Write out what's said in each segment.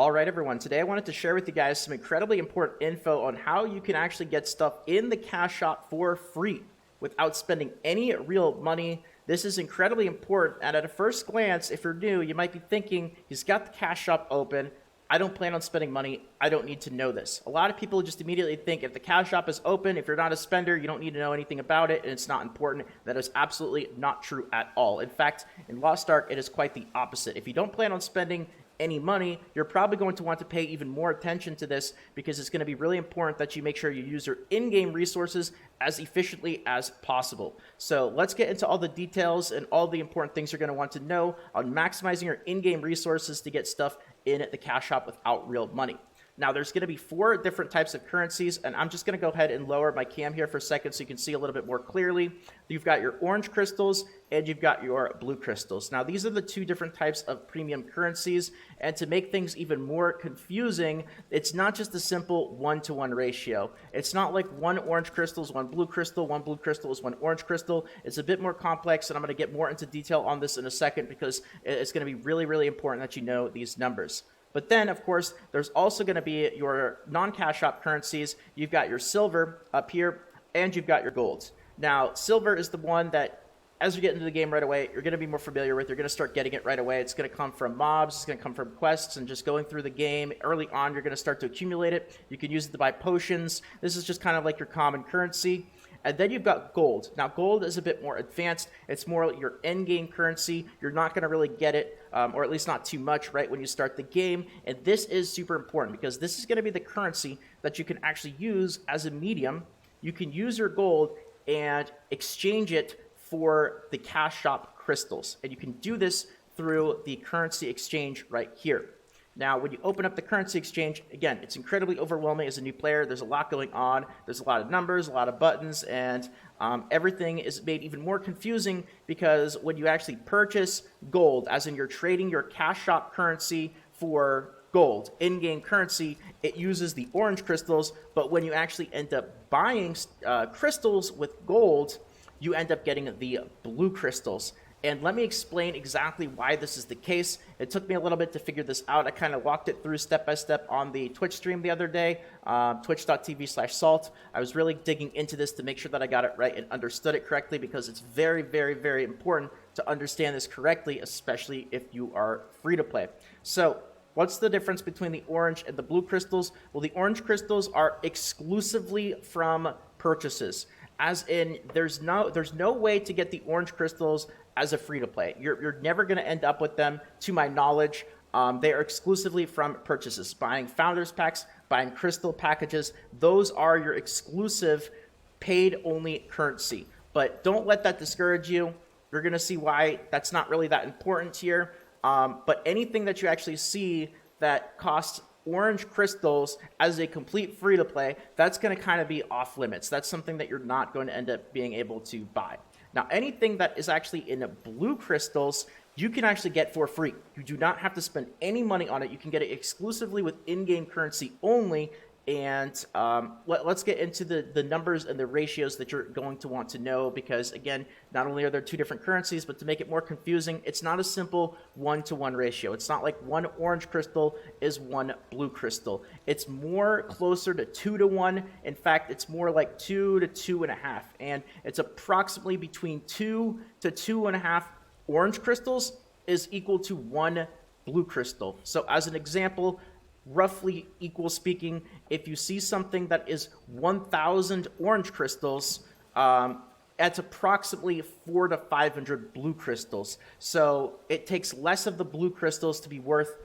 All right, everyone. Today I wanted to share with you guys some incredibly important info on how you can actually get stuff in the Cash Shop for free without spending any real money. This is incredibly important, and at a first glance, if you're new, you might be thinking, he's got the Cash Shop open. I don't plan on spending money. I don't need to know this. A lot of people just immediately think if the Cash Shop is open, if you're not a spender, you don't need to know anything about it, and it's not important. That is absolutely not true at all. In fact, in Lost Ark, it is quite the opposite. If you don't plan on spending any money, you're probably going to want to pay even more attention to this because it's going to be really important that you make sure you use your in-game resources as efficiently as possible. So let's get into all the details and all the important things you're going to want to know on maximizing your in-game resources to get stuff in the Cash Shop without real money. Now, there's going to be 4 different types of currencies, and I'm just going to go ahead and lower my cam here for a second so you can see a little bit more clearly. You've got your orange crystals, and you've got your blue crystals. Now, these are the 2 different types of premium currencies, and to make things even more confusing, it's not just a simple 1-to-1 ratio. It's not like 1 orange crystal is 1 blue crystal is 1 orange crystal. It's a bit more complex, and I'm going to get more into detail on this in a second because it's going to be really, really important that you know these numbers. But then, of course, there's also going to be your non-Cash Shop currencies. You've got your silver up here, and you've got your gold. Now, silver is the one that, as you get into the game right away, you're going to be more familiar with. You're going to start getting it right away. It's going to come from mobs. It's going to come from quests and just going through the game. Early on, you're going to start to accumulate it. You can use it to buy potions. This is just kind of like your common currency. And then you've got gold. Now, gold is a bit more advanced. It's more like your end-game currency. You're not going to really get it, or at least not too much, right when you start the game. And this is super important because this is going to be the currency that you can actually use as a medium. You can use your gold and exchange it for the Cash Shop crystals. And you can do this through the currency exchange right here. Now, when you open up the currency exchange, again, it's incredibly overwhelming as a new player. There's a lot going on. There's a lot of numbers, a lot of buttons, and everything is made even more confusing because when you actually purchase gold, as in you're trading your Cash Shop currency for gold, in-game currency, it uses the orange crystals, but when you actually end up buying crystals with gold, you end up getting the blue crystals. And let me explain exactly why this is the case. It took me a little bit to figure this out. I kind of walked it through step by step on the Twitch stream the other day, twitch.tv/salt. I was really digging into this to make sure that I got it right and understood it correctly because it's very, very, very important to understand this correctly, especially if you are free to play. So what's the difference between the orange and the blue crystals? Well, the orange crystals are exclusively from purchases. As in, there's no way to get the orange crystals as a free-to-play. You're never going to end up with them, to my knowledge. They are exclusively from purchases. Buying Founders Packs, buying crystal packages, those are your exclusive paid-only currency. But don't let that discourage you. You're going to see why that's not really that important here. But anything that you actually see that costs orange crystals as a complete free-to-play, that's going to kind of be off limits. That's something that you're not going to end up being able to buy. Now, anything that is actually in blue crystals, you can actually get for free. You do not have to spend any money on it. You can get it exclusively with in-game currency only. And let's get into the numbers and the ratios that you're going to want to know because, again, not only are there 2 different currencies, but to make it more confusing, it's not a simple 1-to-1 ratio. It's not like 1 orange crystal is 1 blue crystal. It's more closer to 2-to-1. In fact, it's more like 2 to 2.5. And it's approximately between 2 to 2.5 orange crystals is equal to 1 blue crystal. So as an example, roughly equal speaking, if you see something that is 1,000 orange crystals, that's approximately 400 to 500 blue crystals. So it takes less of the blue crystals to be worth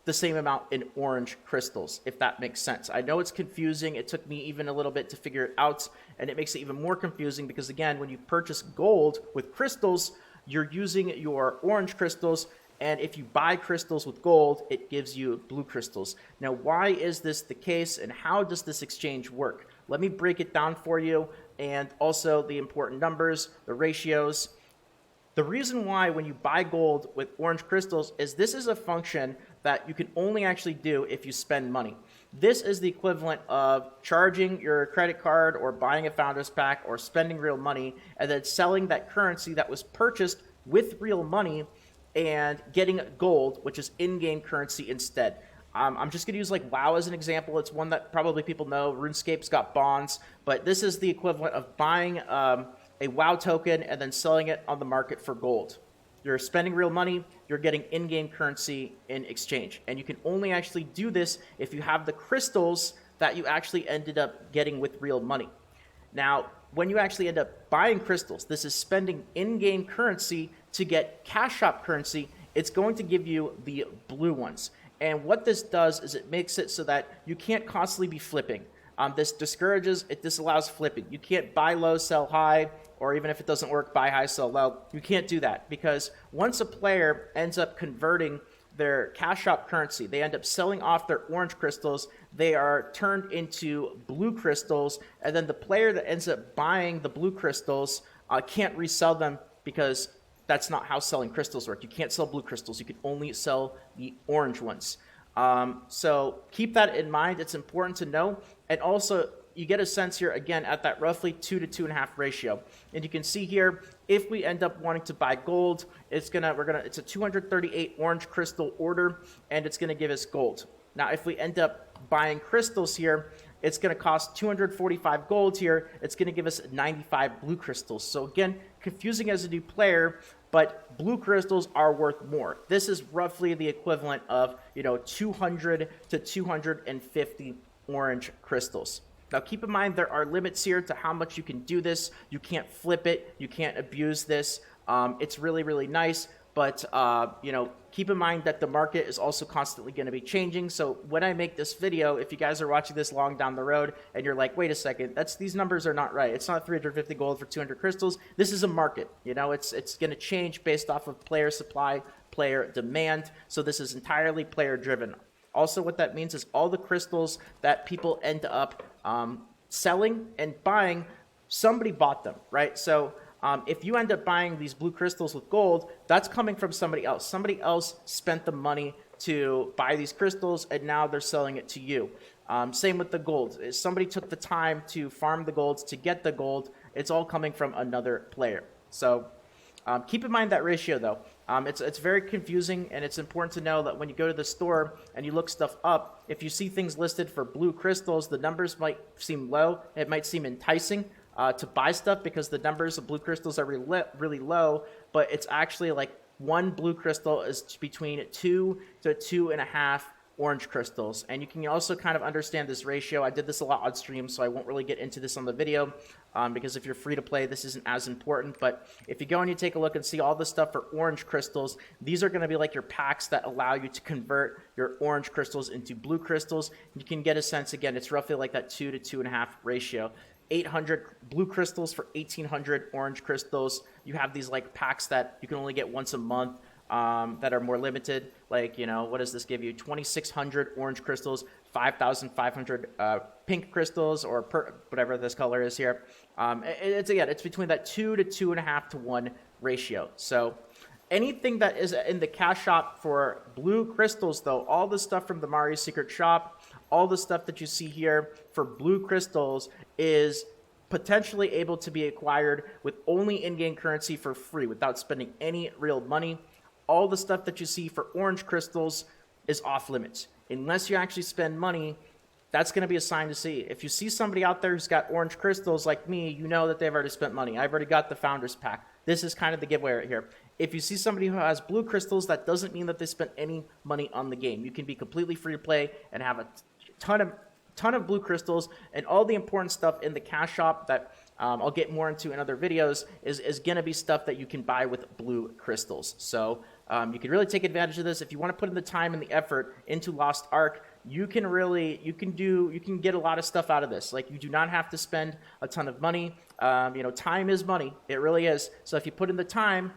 the same amount in orange crystals, if that makes sense. I know it's confusing. It took me even a little bit to figure it out, and it makes it even more confusing because, again, when you purchase gold with crystals, you're using your orange crystals. And if you buy crystals with gold, it gives you blue crystals. Now, why is this the case, and how does this exchange work? Let me break it down for you, and also the important numbers, the ratios. The reason why when you buy gold with orange crystals is this is a function that you can only actually do if you spend money. This is the equivalent of charging your credit card or buying a Founders Pack or spending real money and then selling that currency that was purchased with real money and getting gold, which is in-game currency instead. I'm just going to use like WoW as an example. It's one that probably people know. RuneScape's got bonds, but this is the equivalent of buying a WoW token and then selling it on the market for gold. You're spending real money, you're getting in-game currency in exchange. And you can only actually do this if you have the crystals that you actually ended up getting with real money. Now, when you actually end up buying crystals, this is spending in-game currency to get cash shop currency. It's going to give you the blue ones. And what this does is it makes it so that you can't constantly be flipping. This discourages, it disallows flipping. You can't buy low, sell high, or even if it doesn't work, buy high, sell low. You can't do that because once a player ends up converting their cash shop currency, they end up selling off their orange crystals, they are turned into blue crystals, and then the player that ends up buying the blue crystals can't resell them because that's not how selling crystals work. You can't sell blue crystals. You can only sell the orange ones. So keep that in mind. It's important to know. And also, you get a sense here, again, at that roughly 2 to 2.5 ratio. And you can see here, if we end up wanting to buy gold, it's a 238 orange crystal order, and it's gonna give us gold. Now, if we end up buying crystals here, it's going to cost 245 gold here. It's going to give us 95 blue crystals. So again, confusing as a new player, but blue crystals are worth more. This is roughly the equivalent of, 200 to 250 orange crystals. Now keep in mind there are limits here to how much you can do this. You can't flip it. You can't abuse this. It's really, really nice. But, keep in mind that the market is also constantly going to be changing. So when I make this video, if you guys are watching this long down the road and you're like, wait a second, these numbers are not right. It's not 350 gold for 200 crystals. This is a market. It's going to change based off of player supply, player demand. So this is entirely player driven. Also, what that means is all the crystals that people end up selling and buying, somebody bought them, right? So if you end up buying these blue crystals with gold, that's coming from somebody else. Somebody else spent the money to buy these crystals, and now they're selling it to you. Same with the gold. Somebody took the time to farm the gold to get the gold. It's all coming from another player. So keep in mind that ratio, though. It's very confusing, and it's important to know that when you go to the store and you look stuff up, if you see things listed for blue crystals, the numbers might seem low. It might seem enticing to buy stuff because the numbers of blue crystals are really low, but it's actually like one blue crystal is between 2 to 2.5 orange crystals. And you can also kind of understand this ratio. I did this a lot on stream, so I won't really get into this on the video because if you're free to play, this isn't as important. But if you go and you take a look and see all the stuff for orange crystals, these are going to be like your packs that allow you to convert your orange crystals into blue crystals. You can get a sense, again, it's roughly like that 2 to 2.5 ratio. 800 blue crystals for 1,800 orange crystals. You have these like packs that you can only get once a month that are more limited. Like, what does this give you? 2,600 orange crystals, 5,500 pink crystals, or whatever this color is here. It's between that 2 to 2.5 to 1 ratio. So anything that is in the cash shop for blue crystals, though, all the stuff from the Mario Secret Shop, all the stuff that you see here for blue crystals is potentially able to be acquired with only in-game currency for free without spending any real money. All the stuff that you see for orange crystals is off limits. Unless you actually spend money, that's going to be a sign to see. If you see somebody out there who's got orange crystals like me, you know that they've already spent money. I've already got the Founders Pack. This is kind of the giveaway right here. If you see somebody who has blue crystals, that doesn't mean that they spent any money on the game. You can be completely free to play and have a ton of blue crystals, and all the important stuff in the cash shop that I'll get more into in other videos is going to be stuff that you can buy with blue crystals. So you can really take advantage of this. If you want to put in the time and the effort into Lost Ark, you can get a lot of stuff out of this. Like, you do not have to spend a ton of money. Time is money. It really is. So if you put in the time,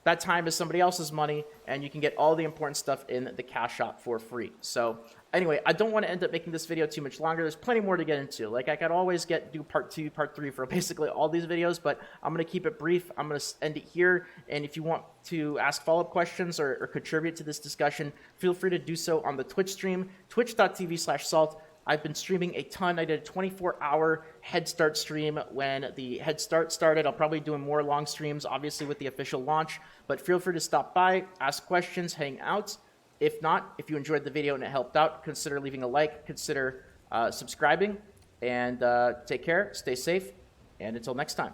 that time is somebody else's money, and you can get all the important stuff in the cash shop for free. So anyway, I don't want to end up making this video too much longer. There's plenty more to get into. Like, I could always do part 2, part 3 for basically all these videos, but I'm going to keep it brief. I'm going to end it here. And if you want to ask follow-up questions or contribute to this discussion, feel free to do so on the Twitch stream, twitch.tv/salt. I've been streaming a ton. I did a 24-hour Head Start stream when the Head Start started. I'll probably be doing more long streams, obviously, with the official launch. But feel free to stop by, ask questions, hang out. If not, if you enjoyed the video and it helped out, consider leaving a like, consider subscribing, and take care, stay safe, and until next time.